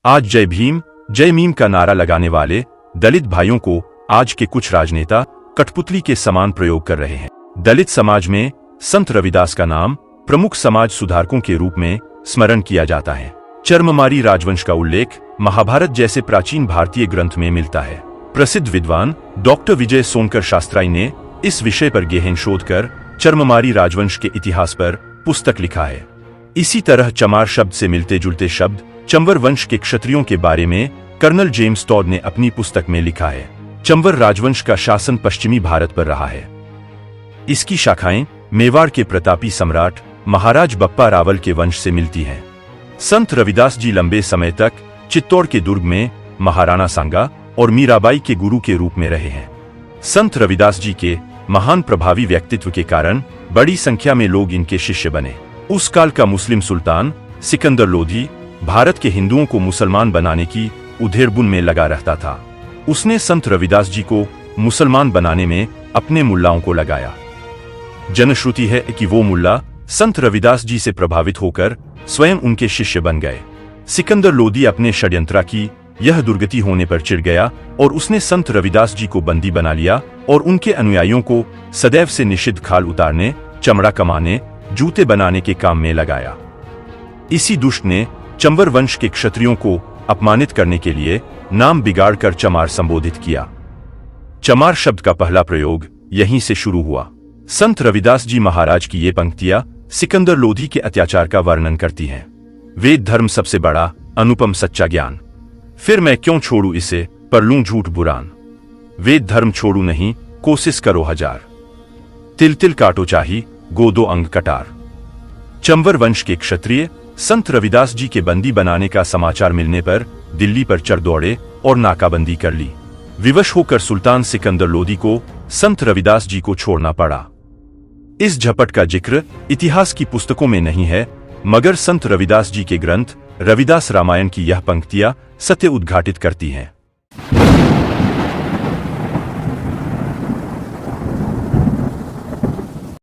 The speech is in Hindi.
आज जय भीम जय मीम का नारा लगाने वाले दलित भाइयों को आज के कुछ राजनेता कठपुतली के समान प्रयोग कर रहे हैं। दलित समाज में संत रविदास का नाम प्रमुख समाज सुधारकों के रूप में स्मरण किया जाता है। चर्ममारी राजवंश का उल्लेख महाभारत जैसे प्राचीन भारतीय ग्रंथ में मिलता है। प्रसिद्ध विद्वान डॉक्टर विजय सोनकर शास्त्री ने इस विषय पर गहन शोध कर चर्ममारी राजवंश के इतिहास पर पुस्तक लिखा है। इसी तरह चमार शब्द से मिलते जुलते शब्द चंवर वंश के क्षत्रियों के बारे में कर्नल जेम्स टॉड ने अपनी पुस्तक में लिखा है। चंवर राजवंश का शासन पश्चिमी भारत पर रहा है। इसकी शाखाएं मेवाड़ के प्रतापी सम्राट महाराज बप्पा रावल के वंश से मिलती हैं। संत रविदास जी लंबे समय तक चित्तौड़ के दुर्ग में महाराणा सांगा और मीराबाई के गुरु के रूप में रहे हैं। संत रविदास जी के महान प्रभावी व्यक्तित्व के कारण बड़ी संख्या में लोग इनके शिष्य बने। उस काल का मुस्लिम सुल्तान सिकंदर लोधी भारत के हिंदुओं को मुसलमान बनाने की उधेड़बुन में लगा रहता था। उसने संत रविदास जी को मुसलमान बनाने में अपने मुल्लाओं को लगाया। जनश्रुति है कि वो मुल्ला संत रविदास जी से प्रभावित होकर स्वयं उनके शिष्य बन गए। सिकंदर लोधी अपने षड्यंत्र की यह दुर्गति होने पर चिढ़ गया और उसने संत रविदास जी को बंदी बना लिया और उनके अनुयायियों को सदैव से निषिद्ध खाल उतारने, चमड़ा कमाने, जूते बनाने के काम में लगाया। इसी दुष्ट ने चंवर वंश के क्षत्रियों को अपमानित करने के लिए नाम बिगाड़कर चमार संबोधित किया। चमार शब्द का पहला प्रयोग यहीं से शुरू हुआ। संत रविदास जी महाराज की ये पंक्तियां सिकंदर लोधी के अत्याचार का वर्णन करती हैं। वेद धर्म सबसे बड़ा अनुपम सच्चा ज्ञान, फिर मैं क्यों छोड़ू इसे पर लूं झूठ बुरान। वेद धर्म छोड़ू नहीं कोशिश करो हजार, तिल तिल काटो चाही गो दो अंग कटार। चंवर वंश के क्षत्रिय संत रविदास जी के बंदी बनाने का समाचार मिलने पर दिल्ली पर चढ़ दौड़े और नाकाबंदी कर ली। विवश होकर सुल्तान सिकंदर लोधी को संत रविदास जी को छोड़ना पड़ा। इस झपट का जिक्र इतिहास की पुस्तकों में नहीं है, मगर संत रविदास जी के ग्रंथ रविदास रामायण की यह पंक्तियां सत्य उद्घाटित करती हैं।